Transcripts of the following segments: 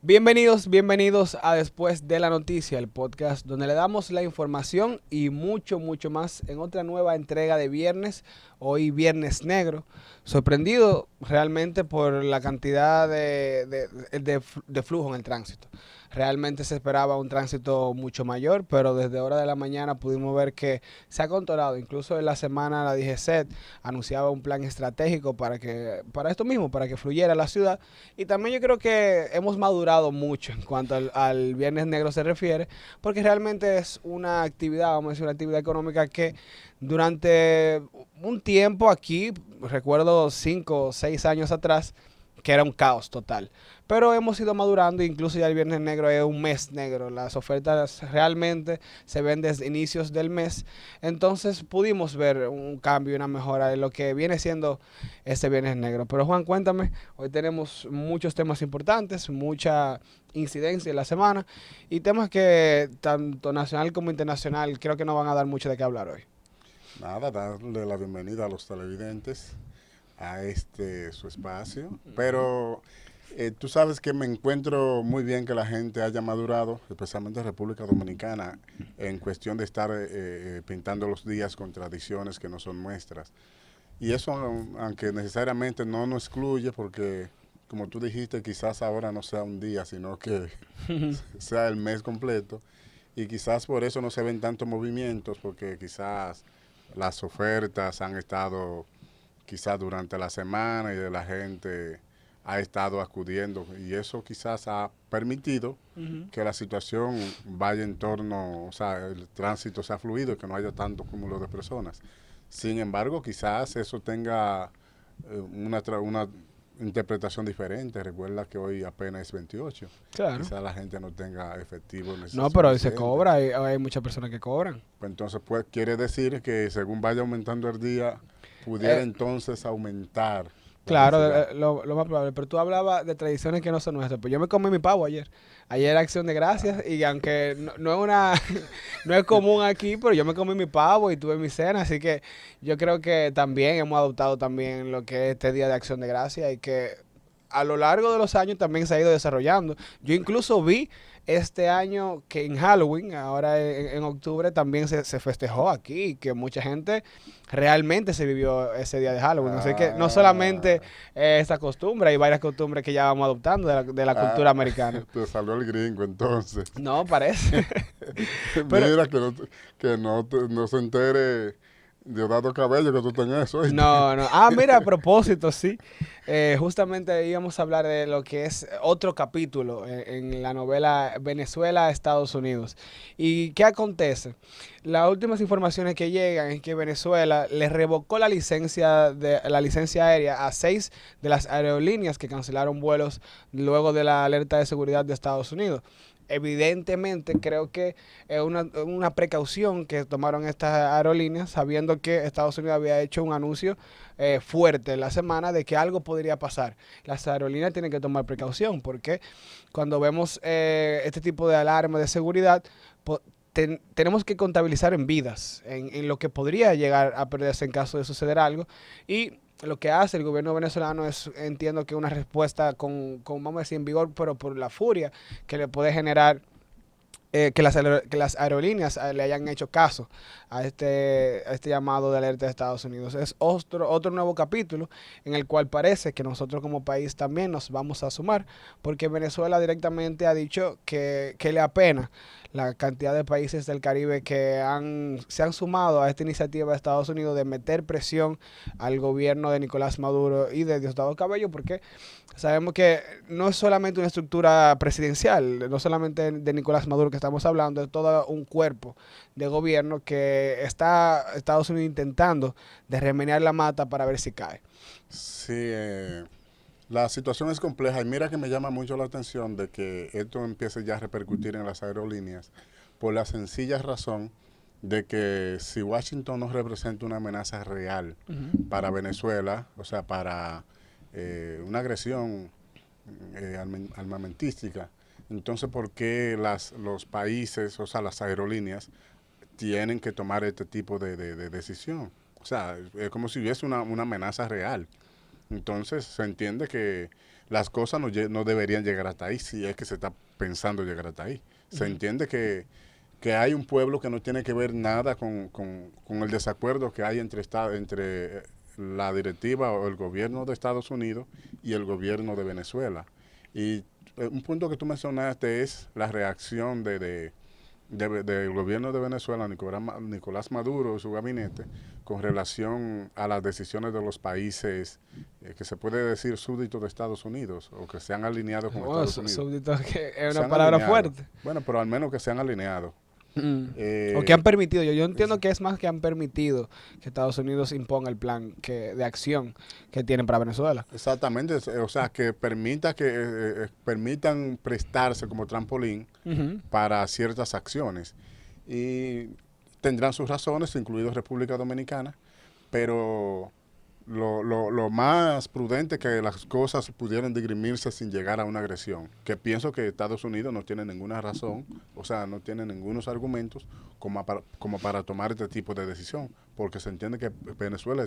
Bienvenidos a Después de la Noticia, el podcast donde le damos la información y mucho más en otra nueva entrega de viernes, hoy Viernes Negro. Sorprendido realmente por la cantidad de flujo en el tránsito. Realmente se esperaba un tránsito mucho mayor, pero desde hora de la mañana pudimos ver que se ha controlado. Incluso en la semana la DGCET anunciaba un plan estratégico para esto mismo, para que fluyera la ciudad. Y también yo creo que hemos madurado mucho en cuanto al Viernes Negro se refiere, porque realmente es una actividad, vamos a decir, una actividad económica que durante un tiempo aquí, recuerdo 5 o 6 años atrás, que era un caos total. Pero hemos ido madurando, incluso ya el Viernes Negro es un mes negro. Las ofertas realmente se ven desde inicios del mes. Entonces pudimos ver un cambio y una mejora de lo que viene siendo este Viernes Negro. Pero Juan, cuéntame, hoy tenemos muchos temas importantes, mucha incidencia en la semana y temas que tanto nacional como internacional creo que nos van a dar mucho de qué hablar hoy. Nada, darle la bienvenida a los televidentes a este su espacio. Pero tú sabes que me encuentro muy bien que la gente haya madurado, especialmente en República Dominicana, en cuestión de estar pintando los días con tradiciones que no son nuestras. Y eso, aunque necesariamente no nos excluye, porque como tú dijiste, quizás ahora no sea un día, sino que sea el mes completo. Y quizás por eso no se ven tantos movimientos, porque quizás las ofertas han estado quizás durante la semana y de la gente ha estado acudiendo y eso quizás ha permitido Ujú. que la situación vaya en torno, o sea, el tránsito sea fluido y que no haya tanto cúmulo de personas. Sin embargo, quizás eso tenga una interpretación diferente. Recuerda que hoy apenas es 28. Claro. Quizás la gente no tenga efectivo No, pero hoy se suficiente. cobra, hay muchas personas que cobran. Pues entonces pues, quiere decir que según vaya aumentando el día, pudiera Eh, entonces aumentar la Claro, necesidad. lo más probable, pero tú hablabas de tradiciones que no son nuestras. Pues yo me comí mi pavo ayer. Ayer era Acción de Gracias y aunque no es no es común aquí, pero yo me comí mi pavo y tuve mi cena, así que yo creo que también hemos adoptado también lo que es este Día de Acción de Gracias y que a lo largo de los años también se ha ido desarrollando. Yo incluso vi este año que en Halloween, ahora en octubre, también se festejó aquí, que mucha gente realmente se vivió ese día de Halloween. Así que no solamente Ah, esta costumbre, hay varias costumbres que ya vamos adoptando de la cultura ah, americana. te salió el gringo entonces. No, parece. Pero Mira que no se entere Diosdado Cabello que tú tenés eso, ¿oíste? no. Ah, mira, a propósito, sí. Justamente íbamos a hablar de lo que es otro capítulo en la novela Venezuela, Estados Unidos. ¿Y qué acontece? Las últimas informaciones que llegan es que Venezuela le revocó la licencia aérea a 6 de las aerolíneas que cancelaron vuelos luego de la alerta de seguridad de Estados Unidos. Evidentemente, creo que es una precaución que tomaron estas aerolíneas, sabiendo que Estados Unidos había hecho un anuncio fuerte en la semana de que algo podría pasar. Las aerolíneas tienen que tomar precaución porque cuando vemos este tipo de alarma de seguridad, tenemos que contabilizar en vidas, en lo que podría llegar a perderse en caso de suceder algo. Y lo que hace el gobierno venezolano es, entiendo que una respuesta vamos a decir, en vigor, pero por la furia que le puede generar que las aerolíneas le hayan hecho caso a este llamado de alerta de Estados Unidos. Es otro nuevo capítulo en el cual parece que nosotros como país también nos vamos a sumar, porque Venezuela directamente ha dicho que le apena la cantidad de países del Caribe que se han sumado a esta iniciativa de Estados Unidos de meter presión al gobierno de Nicolás Maduro y de Diosdado Cabello, porque sabemos que no es solamente una estructura presidencial, no solamente de Nicolás Maduro que estamos hablando, es todo un cuerpo de gobierno que está Estados Unidos intentando de remediar la mata para ver si cae. Sí, la situación es compleja y mira que me llama mucho la atención de que esto empiece ya a repercutir en las aerolíneas por la sencilla razón de que si Washington no representa una amenaza real Ujú. para Venezuela, o sea, para una agresión armamentística, entonces ¿por qué los países, o sea, las aerolíneas, tienen que tomar este tipo de decisión? O sea, es como si hubiese una amenaza real. Entonces se entiende que las cosas no deberían llegar hasta ahí si es que se está pensando llegar hasta ahí. Se entiende que hay un pueblo que no tiene que ver nada con el desacuerdo que hay entre la directiva o el gobierno de Estados Unidos y el gobierno de Venezuela. Y un punto que tú mencionaste es la reacción del gobierno de Venezuela, Nicolás Maduro y su gabinete, con relación a las decisiones de los países que se puede decir súbditos de Estados Unidos o que se han alineado con Oh, Estados Unidos. súbdito, que es Se una han palabra alineado. fuerte. Bueno, pero al menos que se han alineado. O que han Eh, permitido, yo entiendo que es más que han permitido que Estados Unidos imponga el plan de acción que tienen para Venezuela. Exactamente, o sea, que permitan prestarse como trampolín Ujú. para ciertas acciones. Y tendrán sus razones, incluido República Dominicana, pero lo más prudente que las cosas pudieran dirimirse sin llegar a una agresión, que pienso que Estados Unidos no tiene ninguna razón, o sea, no tiene ningunos argumentos como para tomar este tipo de decisión, porque se entiende que Venezuela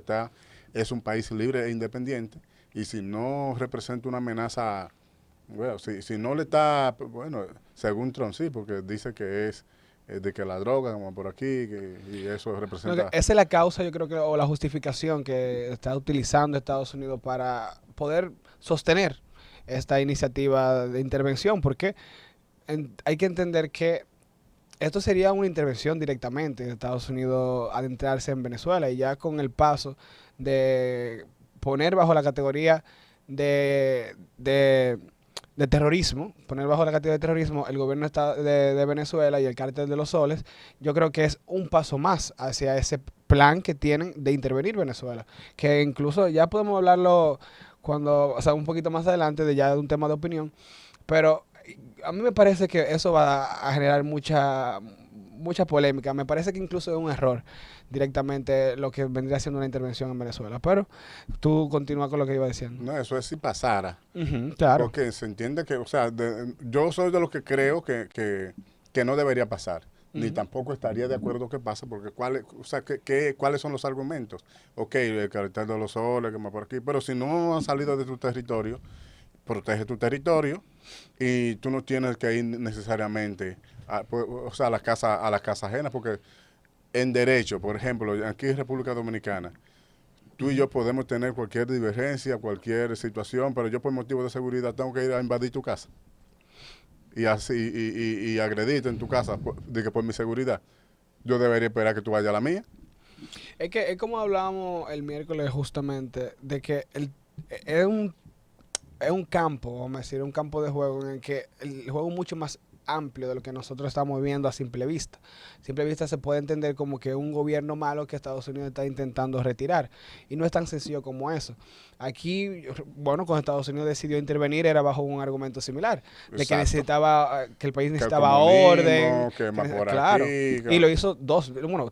es un país libre e independiente, y si no representa una amenaza, bueno, si no le está, bueno, según Trump sí, porque dice que es de que la droga, como por aquí, y eso No, que representa. esa es la causa, yo creo que, o la justificación que está utilizando Estados Unidos para poder sostener esta iniciativa de intervención, porque hay que entender que esto sería una intervención directamente de Estados Unidos adentrarse en Venezuela y ya con el paso de poner bajo la categoría de, de, de terrorismo, poner bajo la categoría de terrorismo el gobierno de Venezuela y el cártel de los soles, yo creo que es un paso más hacia ese plan que tienen de intervenir Venezuela, que incluso ya podemos hablarlo cuando, o sea, un poquito más adelante de ya de un tema de opinión, pero a mí me parece que eso va a generar mucha polémica. Me parece que incluso es un error directamente lo que vendría siendo una intervención en Venezuela. Pero tú continúa con lo que iba diciendo. No, eso es si pasara. Ujú, claro. Porque se entiende que, o sea, yo soy de los que creo que no debería pasar, ni Ujú. tampoco estaría de acuerdo que pase, porque o sea, ¿cuáles son los argumentos? Ok, el cartel de los soles, que más por aquí, pero si no han salido de tu territorio, protege tu territorio y tú no tienes que ir necesariamente o sea, a la casa ajena, porque en derecho, por ejemplo, aquí en República Dominicana, tú y yo podemos tener cualquier divergencia, cualquier situación, pero yo por motivo de seguridad tengo que ir a invadir tu casa y así y agredirte en tu casa de que por mi seguridad. Yo debería esperar que tú vayas a la mía. Es que es como hablábamos el miércoles justamente, de que es un campo, vamos a decir, un campo de juego en el que el juego es mucho más amplio de lo que nosotros estamos viendo a simple vista. A simple vista se puede entender como que un gobierno malo que Estados Unidos está intentando retirar. Y no es tan sencillo como eso. Aquí, bueno, cuando Estados Unidos decidió intervenir era bajo un argumento similar, de que Exacto. necesitaba, que el país Que el necesitaba orden, comunismo, que más por claro. aquí. Y lo hizo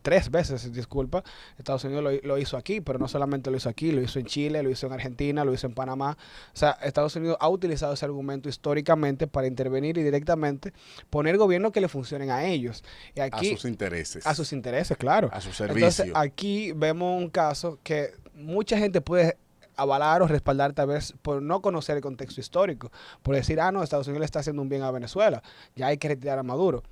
tres veces, disculpa. Estados Unidos lo hizo aquí, pero no solamente lo hizo aquí, lo hizo en Chile, lo hizo en Argentina, lo hizo en Panamá. O sea, Estados Unidos ha utilizado ese argumento históricamente para intervenir y directamente poner gobiernos que le funcionen a ellos. Y A aquí, sus intereses, a sus intereses, claro. a su Entonces, servicio. aquí vemos un caso que mucha gente puede avalar o respaldar tal vez por no conocer el contexto histórico, por decir, no, Estados Unidos le está haciendo un bien a Venezuela, ya hay que retirar a Maduro.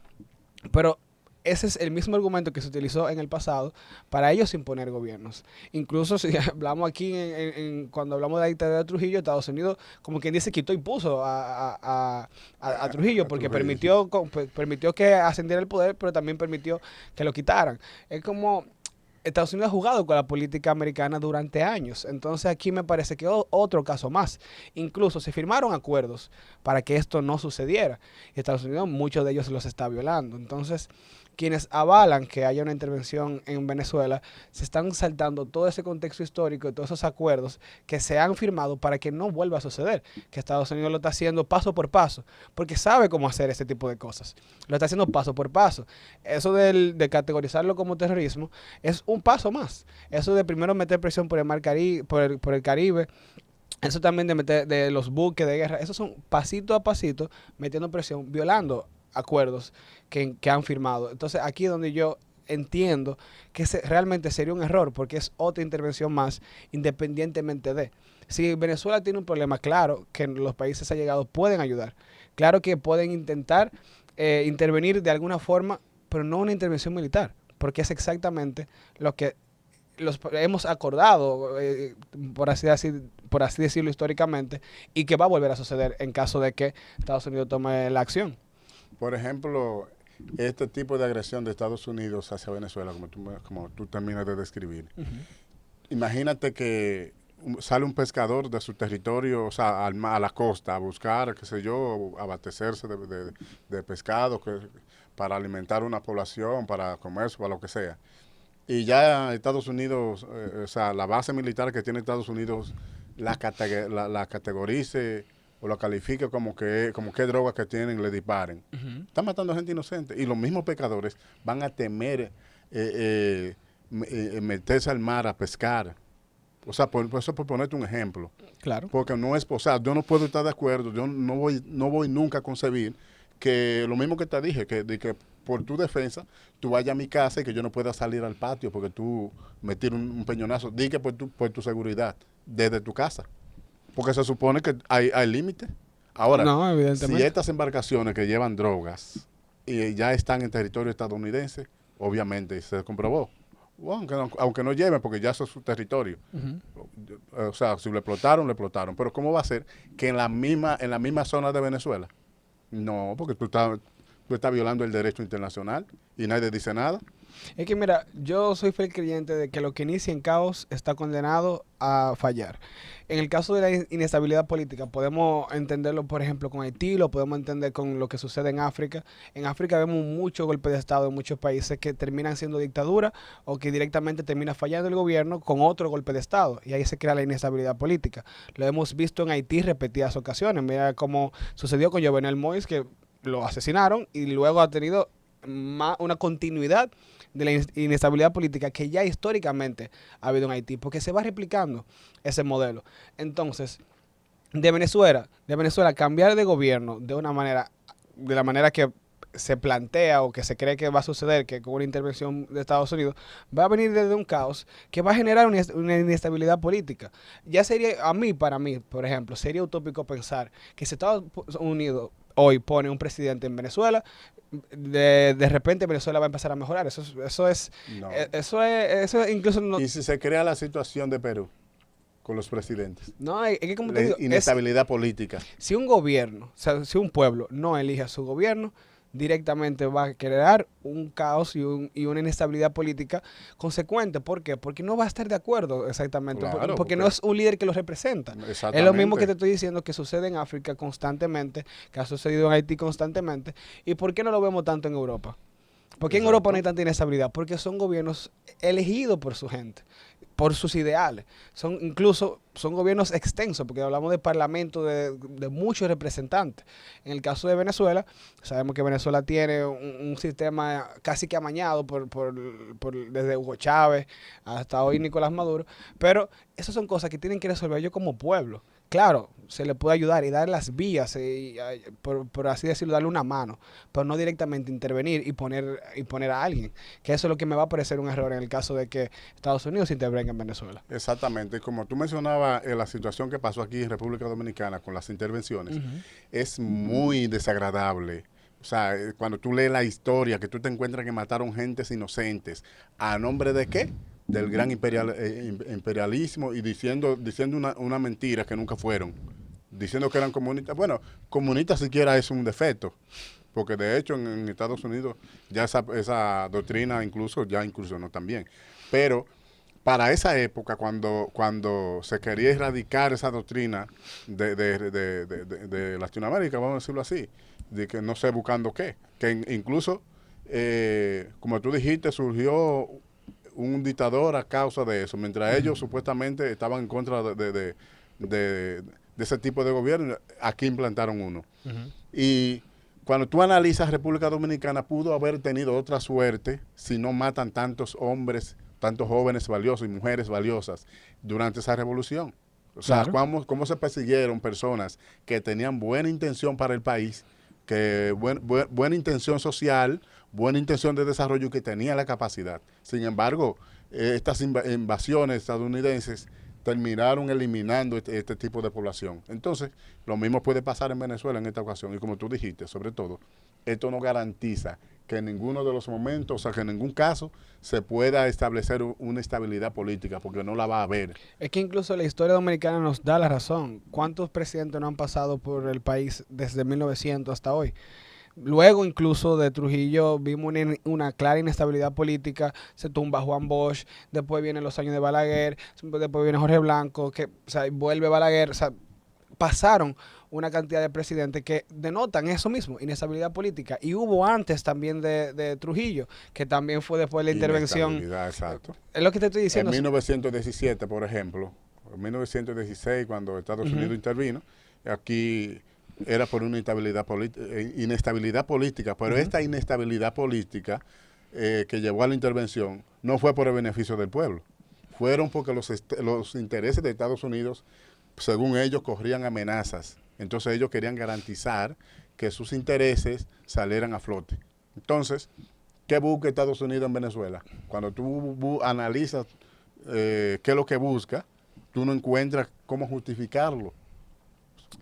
Pero ese es el mismo argumento que se utilizó en el pasado para ellos imponer gobiernos. Incluso si hablamos aquí, cuando hablamos de la dictadura de Trujillo, Estados Unidos, como quien dice, quitó y puso a Trujillo, A porque Trujillo. permitió que ascendiera el poder, pero también permitió que lo quitaran. Es como Estados Unidos ha jugado con la política americana durante años. Entonces aquí me parece que otro caso más. Incluso se firmaron acuerdos para que esto no sucediera. Y Estados Unidos, muchos de ellos los está violando. Entonces, quienes avalan que haya una intervención en Venezuela, se están saltando todo ese contexto histórico y todos esos acuerdos que se han firmado para que no vuelva a suceder. Que Estados Unidos lo está haciendo paso por paso, porque sabe cómo hacer ese tipo de cosas. Lo está haciendo paso por paso. Eso de categorizarlo como terrorismo es un paso más. Eso de primero meter presión por el mar Caribe, por el Caribe, eso también de meter de los buques de guerra, esos son pasito a pasito metiendo presión, violando acuerdos que han firmado. Entonces aquí es donde yo entiendo que realmente sería un error porque es otra intervención más independientemente de. Si Venezuela tiene un problema, claro que los países allegados pueden ayudar. Claro que pueden intentar intervenir de alguna forma, pero no una intervención militar, porque es exactamente lo que hemos acordado, por así decirlo históricamente, y que va a volver a suceder en caso de que Estados Unidos tome la acción. Por ejemplo, este tipo de agresión de Estados Unidos hacia Venezuela, como tú terminas de describir. Uh -huh. Imagínate que sale un pescador de su territorio, o sea, a la costa, a buscar, qué sé yo, abastecerse de pescado para alimentar una población, para comercio, para lo que sea. Y ya Estados Unidos, o sea, la base militar que tiene Estados Unidos la categorice o la califique como que drogas que tienen, le disparen. Están matando gente inocente. Y los mismos pescadores van a temer meterse al mar a pescar. O sea, por eso por ponerte un ejemplo. Claro. Porque no es, o sea, yo no puedo estar de acuerdo, yo no voy nunca a concebir que lo mismo que te dije, que por tu defensa, tú vayas a mi casa y que yo no pueda salir al patio porque tú me tiras un peñonazo. Di que por tu seguridad, desde tu casa. Porque se supone que hay límites. Ahora, no, si estas embarcaciones que llevan drogas y ya están en territorio estadounidense, obviamente se comprobó. Bueno, aunque no lleven, porque ya eso es su territorio. O sea, si lo explotaron, lo explotaron. Pero ¿cómo va a ser que en la misma zona de Venezuela? No, porque tú estás violando el derecho internacional y nadie dice nada. Es que mira, yo soy fiel creyente de que lo que inicia en caos está condenado a fallar. En el caso de la inestabilidad política, podemos entenderlo, por ejemplo, con Haití, lo podemos entender con lo que sucede en África. En África vemos muchos golpes de Estado en muchos países que terminan siendo dictadura o que directamente termina fallando el gobierno con otro golpe de Estado. Y ahí se crea la inestabilidad política. Lo hemos visto en Haití repetidas ocasiones. Mira cómo sucedió con Jovenel Moïse, que lo asesinaron y luego ha tenido una continuidad de la inestabilidad política que ya históricamente ha habido en Haití, porque se va replicando ese modelo. Entonces, de Venezuela cambiar de gobierno de la manera que se plantea o que se cree que va a suceder, que con una intervención de Estados Unidos, va a venir desde un caos que va a generar una inestabilidad política. Ya sería, para mí, por ejemplo, sería utópico pensar que si Estados Unidos hoy pone un presidente en Venezuela, de repente Venezuela va a empezar a mejorar. Eso es incluso no. ¿Y si se crea la situación de Perú con los presidentes? No, es que como te digo, inestabilidad política. Si un gobierno, o sea, si un pueblo no elige a su gobierno, directamente va a crear un caos y una inestabilidad política consecuente. ¿Por qué? Porque no va a estar de acuerdo exactamente, claro, porque no es un líder que lo representa. Es lo mismo que te estoy diciendo que sucede en África constantemente, que ha sucedido en Haití constantemente. ¿Y por qué no lo vemos tanto en Europa? ¿Por qué en Europa no hay tanta inestabilidad? Porque son gobiernos elegidos por su gente, por sus ideales. Son gobiernos extensos, porque hablamos de parlamento de muchos representantes. En el caso de Venezuela, sabemos que Venezuela tiene un sistema casi que amañado desde Hugo Chávez hasta hoy Nicolás Maduro, pero esas son cosas que tienen que resolver ellos como pueblo. Claro, se le puede ayudar y dar las vías, por así decirlo, darle una mano, pero no directamente intervenir y poner a alguien, que eso es lo que me va a parecer un error en el caso de que Estados Unidos intervenga en Venezuela. Exactamente, como tú mencionabas, la situación que pasó aquí en República Dominicana con las intervenciones es muy desagradable. O sea, cuando tú lees la historia, que tú te encuentras que mataron gentes inocentes, ¿a nombre de qué? Del gran imperialismo y diciendo una mentira que nunca fueron, diciendo que eran comunistas. Bueno, comunistas siquiera es un defecto, porque de hecho en Estados Unidos ya esa doctrina incluso ya incursionó también. Pero para esa época, cuando se quería erradicar esa doctrina de Latinoamérica, vamos a decirlo así, de que no sé buscando qué, que incluso, como tú dijiste, surgió un dictador a causa de eso, mientras ellos supuestamente estaban en contra de ese tipo de gobierno, aquí implantaron uno. Y cuando tú analizas República Dominicana, pudo haber tenido otra suerte si no matan tantos hombres, tantos jóvenes valiosos y mujeres valiosas durante esa revolución. O sea, claro, cómo se persiguieron personas que tenían buena intención para el país, que buena intención social, buena intención de desarrollo, y que tenía la capacidad. Sin embargo, estas invasiones estadounidenses terminaron eliminando este tipo de población. Entonces, lo mismo puede pasar en Venezuela en esta ocasión. Y como tú dijiste, sobre todo, esto no garantiza que en ninguno de los momentos, o sea, que en ningún caso se pueda establecer una estabilidad política, porque no la va a haber. Es que incluso la historia dominicana nos da la razón. ¿Cuántos presidentes no han pasado por el país desde 1900 hasta hoy? Luego incluso de Trujillo vimos una clara inestabilidad política, se tumba Juan Bosch, después vienen los años de Balaguer, después viene Jorge Blanco, que, o sea, vuelve Balaguer, o sea, pasaron una cantidad de presidentes que denotan eso mismo, inestabilidad política. Y hubo antes también de Trujillo, que también fue después de la intervención. Inestabilidad, exacto. Es lo que te estoy En diciendo. 1917, por ejemplo, en 1916, cuando Estados Unidos intervino, aquí era por una inestabilidad política, pero esta inestabilidad política que llevó a la intervención no fue por el beneficio del pueblo, fueron porque los intereses de Estados Unidos, según ellos, corrían amenazas. Entonces ellos querían garantizar que sus intereses salieran a flote. Entonces, ¿qué busca Estados Unidos en Venezuela? Cuando tú analizas qué es lo que busca, tú no encuentras cómo justificarlo.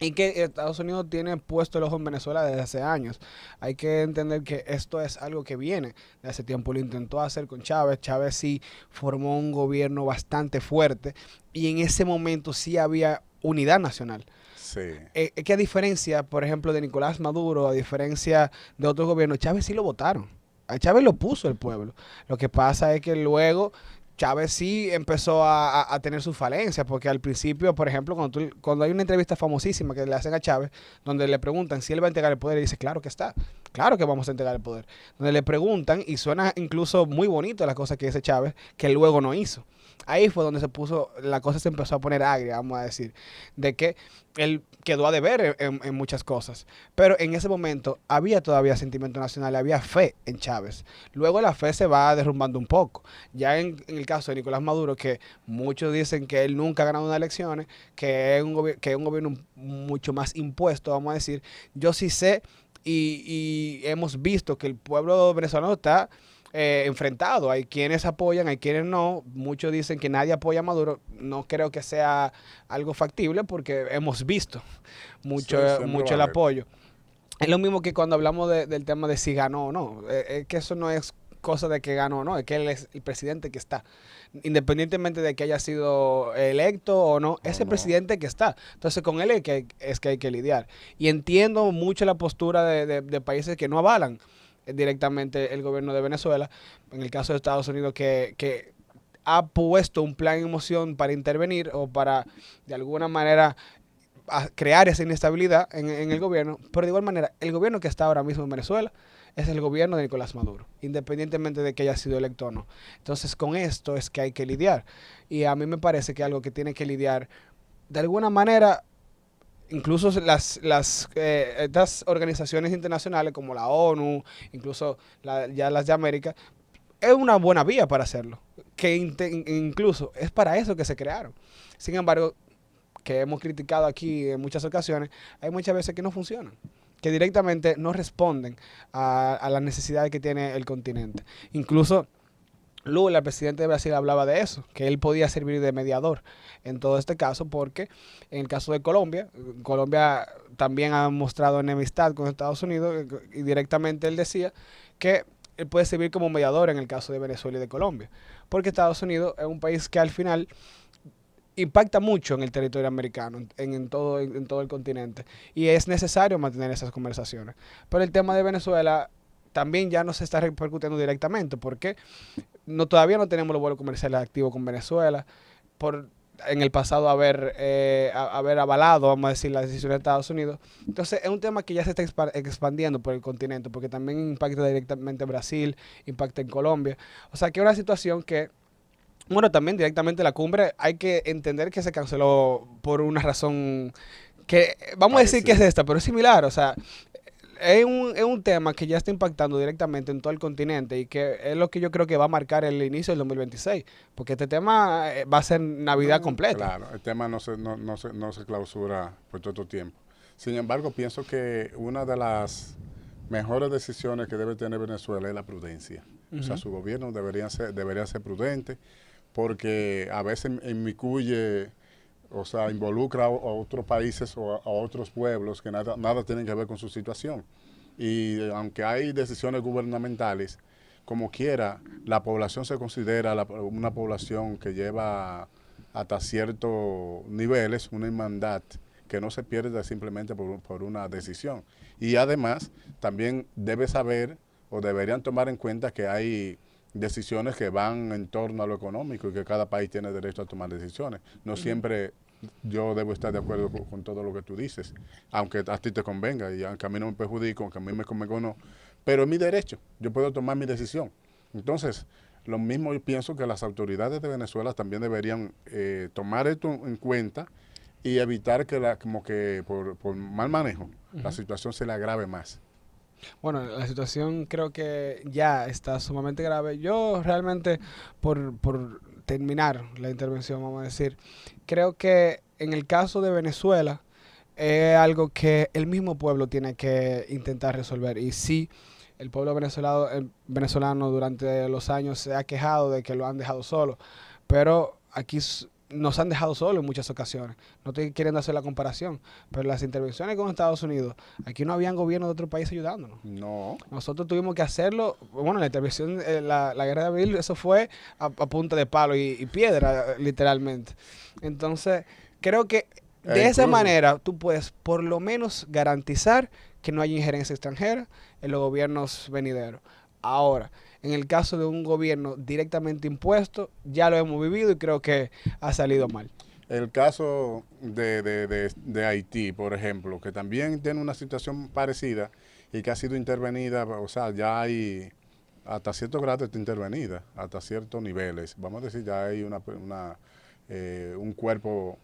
Y que Estados Unidos tiene puesto el ojo en Venezuela desde hace años. Hay que entender que esto es algo que viene de hace tiempo. Lo intentó hacer con Chávez. Chávez sí formó un gobierno bastante fuerte y en ese momento sí había unidad nacional. Sí. Que a diferencia, por ejemplo, de Nicolás Maduro, a diferencia de otros gobiernos, Chávez sí lo votaron. A Chávez lo puso el pueblo. Lo que pasa es que luego Chávez sí empezó a tener sus falencias, porque al principio, por ejemplo, cuando hay una entrevista famosísima que le hacen a Chávez, donde le preguntan si él va a entregar el poder, y dice, claro que está, claro que vamos a entregar el poder. Donde le preguntan, y suena incluso muy bonito las cosas que dice Chávez, que luego no hizo. Ahí fue donde la cosa se empezó a poner agria, vamos a decir, de que él quedó a deber en muchas cosas. Pero en ese momento había todavía sentimiento nacional, había fe en Chávez. Luego la fe se va derrumbando un poco. Ya en el caso de Nicolás Maduro, que muchos dicen que él nunca ha ganado unas elecciones, que es un gobierno mucho más impuesto, vamos a decir, yo sí sé y hemos visto que el pueblo venezolano está enfrentado. Hay quienes apoyan, hay quienes no. Muchos dicen que nadie apoya a Maduro. No creo que sea algo factible porque hemos visto mucho, Sí, mucho el apoyo. Es lo mismo que cuando hablamos del tema de si ganó o no. Es que eso no es cosa de que ganó o no, es que él es el presidente que está. Independientemente de que haya sido electo o no, es el presidente que está. Entonces con él es que hay que lidiar. Y entiendo mucho la postura de países que no avalan directamente el gobierno de Venezuela, en el caso de Estados Unidos, que ha puesto un plan en moción para intervenir o para, de alguna manera, crear esa inestabilidad en el gobierno, pero de igual manera, el gobierno que está ahora mismo en Venezuela es el gobierno de Nicolás Maduro, independientemente de que haya sido electo o no. Entonces, con esto es que hay que lidiar. Y a mí me parece que algo que tiene que lidiar, de alguna manera, incluso estas organizaciones internacionales como la ONU, incluso ya las de América, es una buena vía para hacerlo. Que incluso es para eso que se crearon. Sin embargo, que hemos criticado aquí en muchas ocasiones, hay muchas veces que no funcionan, que directamente no responden a las necesidades que tiene el continente. Incluso Lula, el presidente de Brasil, hablaba de eso, que él podía servir de mediador en todo este caso, porque en el caso de Colombia, Colombia también ha mostrado enemistad con Estados Unidos y directamente él decía que él puede servir como mediador en el caso de Venezuela y de Colombia, porque Estados Unidos es un país que al final impacta mucho en el territorio americano, en todo el continente, y es necesario mantener esas conversaciones. Pero el tema de Venezuela también ya no se está repercutiendo directamente, porque todavía no tenemos los vuelos comerciales activos con Venezuela, por en el pasado haber avalado, vamos a decir, las decisiones de Estados Unidos. Entonces es un tema que ya se está expandiendo por el continente, porque también impacta directamente en Brasil, impacta en Colombia. O sea que es una situación que, bueno, también directamente la cumbre, hay que entender que se canceló por una razón que, vamos a decir que es esta, pero es similar, o sea, es un tema que ya está impactando directamente en todo el continente y que es lo que yo creo que va a marcar el inicio del 2026, porque este tema va a ser Navidad completa. Claro, el tema no se clausura por todo tiempo. Sin embargo, pienso que una de las mejores decisiones que debe tener Venezuela es la prudencia. O sea, su gobierno debería ser prudente, porque a veces inmiscuye, o sea, involucra a otros países o a otros pueblos que nada tienen que ver con su situación. Y aunque hay decisiones gubernamentales, como quiera, la población se considera una población que lleva hasta ciertos niveles una hermandad que no se pierde simplemente por una decisión. Y además, también debe saber o deberían tomar en cuenta que hay decisiones que van en torno a lo económico y que cada país tiene derecho a tomar decisiones. No siempre yo debo estar de acuerdo con todo lo que tú dices, aunque a ti te convenga y aunque a mí no me perjudique, aunque a mí me convenga o no, pero es mi derecho, yo puedo tomar mi decisión. Entonces, lo mismo yo pienso que las autoridades de Venezuela también deberían tomar esto en cuenta y evitar que como que por mal manejo la situación se le agrave más. Bueno, la situación creo que ya está sumamente grave. Yo realmente, por terminar la intervención, vamos a decir, creo que en el caso de Venezuela es algo que el mismo pueblo tiene que intentar resolver. Y sí, el venezolano durante los años se ha quejado de que lo han dejado solo, pero aquí nos han dejado solo en muchas ocasiones. No estoy queriendo hacer la comparación, pero las intervenciones con Estados Unidos, aquí no habían gobierno de otro país ayudándonos. No, Nosotros tuvimos que hacerlo, bueno, la intervención, la guerra de abril, eso fue a punta de palo y piedra, literalmente. Entonces, creo que de esa incluso manera tú puedes por lo menos garantizar que no haya injerencia extranjera en los gobiernos venideros. Ahora, en el caso de un gobierno directamente impuesto, ya lo hemos vivido y creo que ha salido mal. el caso de Haití, por ejemplo, que también tiene una situación parecida y que ha sido intervenida, o sea, ya hay hasta cierto grado está intervenida, hasta ciertos niveles. Vamos a decir, ya hay un cuerpo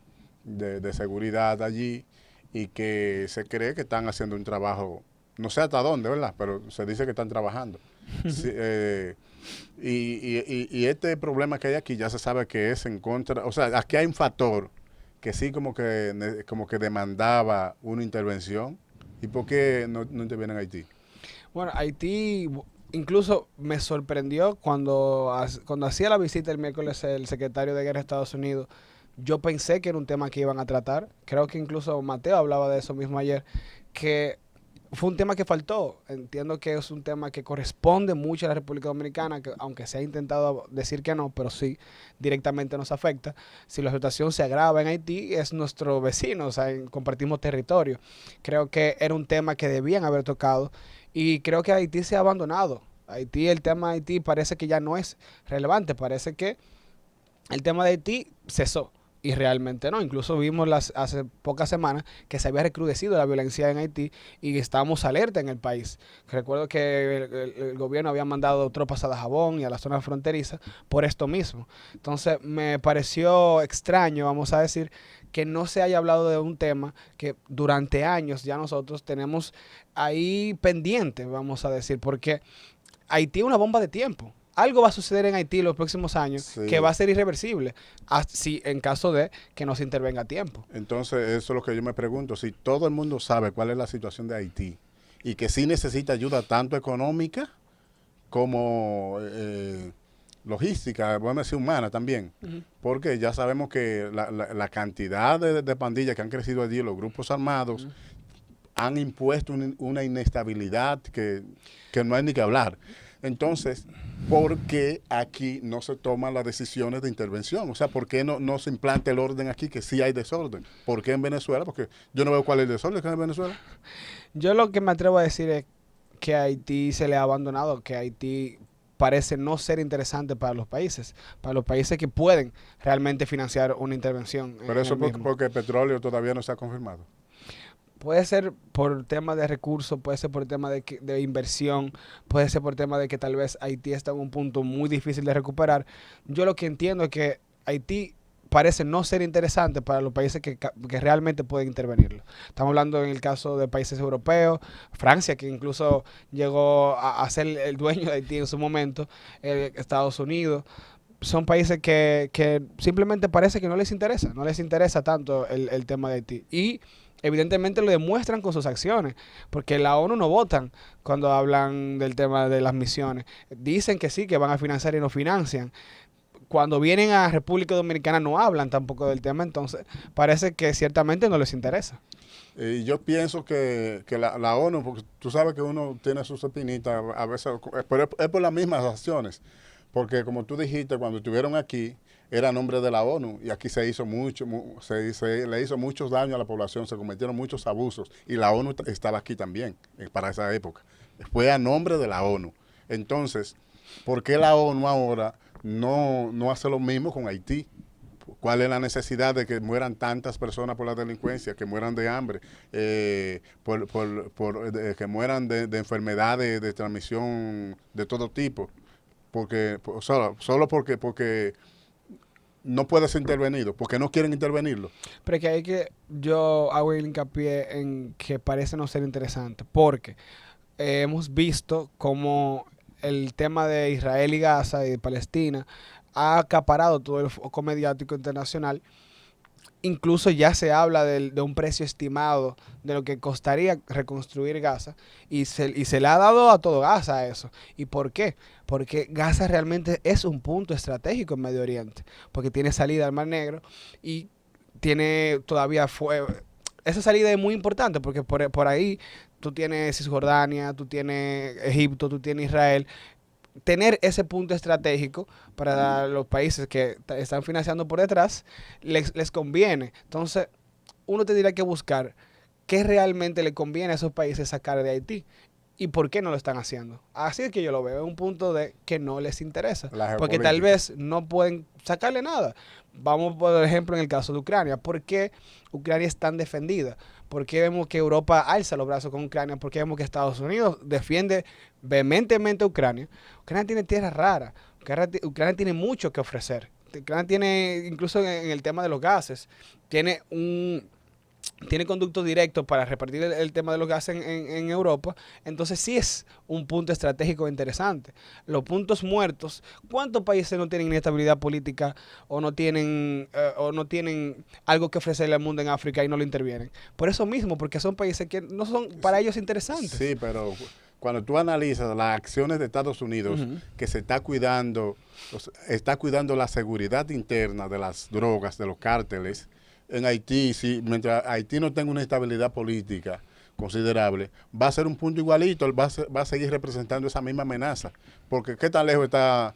de seguridad allí y que se cree que están haciendo un trabajo, no sé hasta dónde, ¿verdad? Pero se dice que están trabajando. Sí, y este problema que hay aquí ya se sabe que es en contra, o sea, aquí hay un factor que sí como que demandaba una intervención. ¿Y por qué no interviene en Haití? Bueno, Haití incluso me sorprendió cuando hacía la visita el miércoles el secretario de Guerra de Estados Unidos. Yo pensé que era un tema que iban a tratar. Creo que incluso Mateo hablaba de eso mismo ayer, que fue un tema que faltó. Entiendo que es un tema que corresponde mucho a la República Dominicana, que aunque se ha intentado decir que no, pero sí directamente nos afecta. Si la situación se agrava en Haití, es nuestro vecino, o sea, compartimos territorio. Creo que era un tema que debían haber tocado y creo que Haití se ha abandonado. Haití, el tema de Haití parece que ya no es relevante, parece que el tema de Haití cesó. Y realmente no, incluso vimos hace pocas semanas que se había recrudecido la violencia en Haití y estábamos alerta en el país. Recuerdo que el gobierno había mandado tropas a Dajabón y a la zona fronteriza por esto mismo. Entonces me pareció extraño, vamos a decir, que no se haya hablado de un tema que durante años ya nosotros tenemos ahí pendiente, vamos a decir, porque Haití es una bomba de tiempo. Algo va a suceder en Haití en los próximos años que va Sí. a ser irreversible, así en caso de que no se intervenga a tiempo. Entonces, eso es lo que yo me pregunto. Si todo el mundo sabe cuál es la situación de Haití y que sí necesita ayuda tanto económica como logística, vamos a decir humana también, Ujú. porque ya sabemos que la cantidad de pandillas que han crecido allí, los grupos armados, han impuesto una inestabilidad que no hay ni que hablar. Entonces, ¿por qué aquí no se toman las decisiones de intervención? O sea, ¿por qué no se implanta el orden aquí, que sí hay desorden? ¿Por qué en Venezuela? Porque yo no veo cuál es el desorden que hay en Venezuela. Yo lo que me atrevo a decir es que a Haití se le ha abandonado, que Haití parece no ser interesante para los países que pueden realmente financiar una intervención Pero en eso el porque, mismo. porque el petróleo todavía no se ha confirmado. Puede ser por tema de recursos, puede ser por tema de inversión, puede ser por tema de que tal vez Haití está en un punto muy difícil de recuperar. Yo lo que entiendo es que Haití parece no ser interesante para los países que realmente pueden intervenirlo. Estamos hablando en el caso de países europeos, Francia, que incluso llegó a ser el dueño de Haití en su momento, Estados Unidos. Son países que simplemente parece que no les interesa tanto el tema de Haití. Y evidentemente lo demuestran con sus acciones, porque la ONU no votan cuando hablan del tema de las misiones. Dicen que sí, que van a financiar y no financian. cuando vienen a República Dominicana no hablan tampoco del tema, entonces parece que ciertamente no les interesa. Y yo pienso que la ONU, porque tú sabes que uno tiene sus espinitas a veces, pero es por las mismas acciones. Porque como tú dijiste, cuando estuvieron aquí, era nombre de la ONU y aquí se hizo mucho, se le hizo muchos daños a la población, se cometieron muchos abusos y la ONU estaba aquí también para esa época. Fue a nombre de la ONU. Entonces, ¿por qué la ONU ahora no hace lo mismo con Haití? ¿Cuál es la necesidad de que mueran tantas personas por la delincuencia, que mueran de hambre, que mueran de enfermedades de transmisión de todo tipo? Porque solo porque no puede ser intervenido, porque no quieren intervenirlo. Pero que hay que, yo hago el hincapié en que parece no ser interesante, porque hemos visto cómo el tema de Israel y Gaza y de Palestina ha acaparado todo el foco mediático internacional. Incluso ya se habla de un precio estimado de lo que costaría reconstruir Gaza y se le ha dado a todo Gaza eso. ¿Y por qué? Porque Gaza realmente es un punto estratégico en Medio Oriente, porque tiene salida al Mar Negro y tiene todavía fuego. Esa salida es muy importante porque por ahí tú tienes Cisjordania, tú tienes Egipto, tú tienes Israel. Tener ese punto estratégico para los países que están financiando por detrás les conviene. Entonces, uno tendría que buscar qué realmente le conviene a esos países sacar de Haití y por qué no lo están haciendo. Así es que yo lo veo, es un punto de que no les interesa, porque tal vez no pueden sacarle nada. Vamos, por ejemplo, en el caso de Ucrania. ¿Por qué Ucrania es tan defendida? ¿Por qué vemos que Europa alza los brazos con Ucrania? ¿Por qué vemos que Estados Unidos defiende vehementemente a Ucrania? Ucrania tiene tierra rara. Ucrania tiene mucho que ofrecer. Ucrania tiene, incluso en el tema de los gases, tiene conductos directos para repartir el tema de los gases en Europa. Entonces sí es un punto estratégico interesante. Los puntos muertos, ¿cuántos países no tienen inestabilidad política o no tienen algo que ofrecerle al mundo en África y no lo intervienen? Por eso mismo, porque son países que no son para ellos interesantes. Sí, pero cuando tú analizas las acciones de Estados Unidos, que se está cuidando la seguridad interna de las drogas, de los cárteles, en Haití, sí, mientras Haití no tenga una estabilidad política considerable, va a ser un punto igualito, él va a seguir representando esa misma amenaza. Porque ¿qué tan lejos está,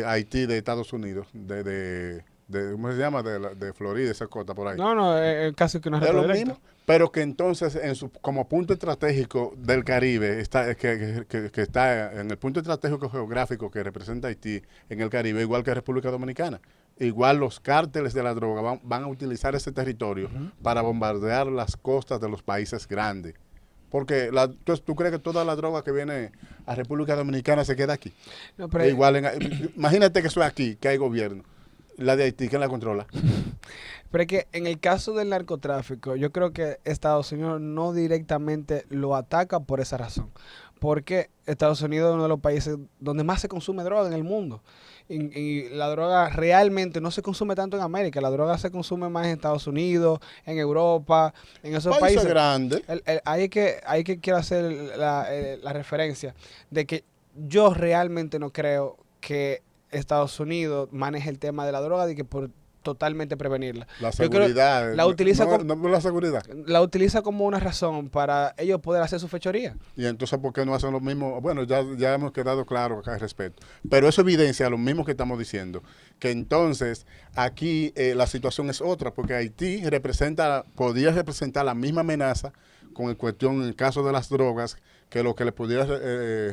Haití de Estados Unidos? ¿Cómo se llama? De Florida, esa cosa por ahí. No, casi que no es lo mismo, pero que entonces como punto estratégico del Caribe, que está en el punto estratégico geográfico que representa Haití en el Caribe, igual que República Dominicana. Igual los cárteles de la droga van a utilizar ese territorio para bombardear las costas de los países grandes. Porque ¿tú crees que toda la droga que viene a República Dominicana se queda aquí? No, pero Imagínate que eso es aquí, que hay gobierno. La de Haití, ¿quién la controla? Pero es que en el caso del narcotráfico, yo creo que Estados Unidos no directamente lo ataca por esa razón. Porque Estados Unidos es uno de los países donde más se consume droga en el mundo. Y la droga realmente no se consume tanto en América. La droga se consume más en Estados Unidos, en Europa, en esos países grandes. Ahí es que quiero hacer la referencia de que yo realmente no creo que Estados Unidos maneje el tema de la droga de que por totalmente prevenirla. La seguridad. La utiliza no la seguridad. La utiliza como una razón para ellos poder hacer su fechoría. Y entonces, ¿por qué no hacen lo mismo? Bueno, ya hemos quedado claro acá al respecto. Pero eso evidencia lo mismo que estamos diciendo. Que entonces, aquí la situación es otra, porque Haití podría representar la misma amenaza con en el caso de las drogas, que lo que le pudiera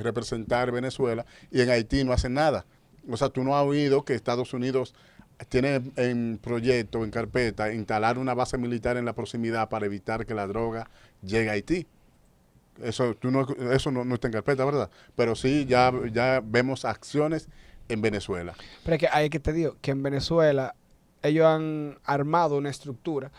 representar Venezuela, y en Haití no hacen nada. O sea, tú no has oído que Estados Unidos tiene en proyecto, en carpeta, instalar una base militar en la proximidad para evitar que la droga llegue a Haití. Eso no está en carpeta, ¿verdad? Pero sí, ya vemos acciones en Venezuela. Pero es que hay que te digo que en Venezuela ellos han armado una estructura,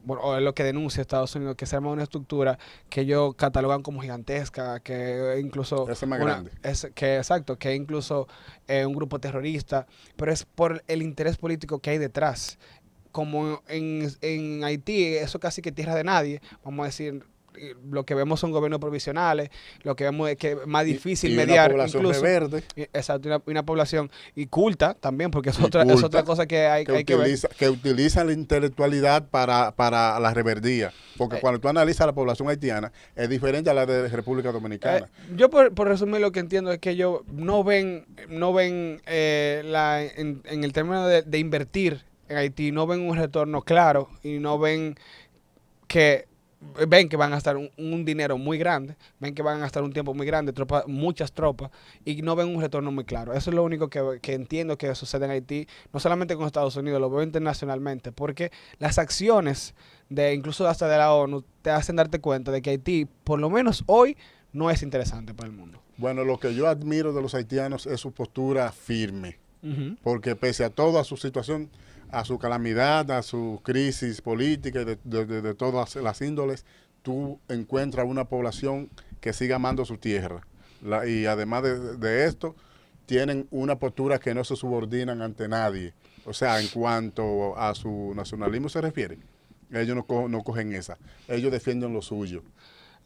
bueno, o es lo que denuncia Estados Unidos, que se arma una estructura que ellos catalogan como gigantesca, que incluso Esa es más grande. Exacto, que incluso un grupo terrorista, pero es por el interés político que hay detrás. Como en Haití, eso casi que tierra de nadie, vamos a decir, lo que vemos son gobiernos provisionales, lo que vemos es que es más difícil y mediar, una población incluso. reverde. Exacto, una población y culta también, porque es Y otra, es culta, otra cosa que hay que ver. que utiliza la intelectualidad para la reverdía. Porque cuando tú analizas la población haitiana, es diferente a la de República Dominicana. Yo por resumir lo que entiendo es que ellos no ven en el término de invertir en Haití, no ven un retorno claro y no que ven que van a gastar un dinero muy grande, ven que van a gastar un tiempo muy grande, muchas tropas, y no ven un retorno muy claro. Eso es lo único que entiendo que sucede en Haití, no solamente con Estados Unidos, lo veo internacionalmente, porque las acciones incluso hasta de la ONU te hacen darte cuenta de que Haití, por lo menos hoy, no es interesante para el mundo. Bueno, lo que yo admiro de los haitianos es su postura firme, porque pese a todo, a su situación, a su calamidad, a su crisis política y de todas las índoles, tú encuentras una población que sigue amando su tierra. Y además de esto, tienen una postura que no se subordinan ante nadie. O sea, en cuanto a su nacionalismo se refiere, ellos no cogen esa. Ellos defienden lo suyo.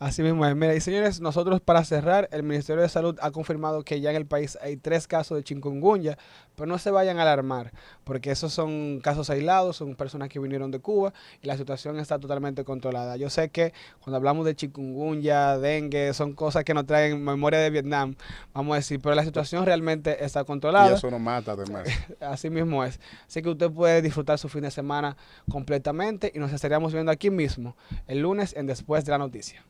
Así mismo es. Mira, y señores, nosotros para cerrar, el Ministerio de Salud ha confirmado que ya en el país hay 3 casos de chikungunya, pero no se vayan a alarmar, porque esos son casos aislados, son personas que vinieron de Cuba y la situación está totalmente controlada. Yo sé que cuando hablamos de chikungunya, dengue, son cosas que nos traen memoria de Vietnam, vamos a decir, pero la situación realmente está controlada. Y eso no mata, además. Así mismo es. Así que usted puede disfrutar su fin de semana completamente y nos estaríamos viendo aquí mismo el lunes en Después de la Noticia.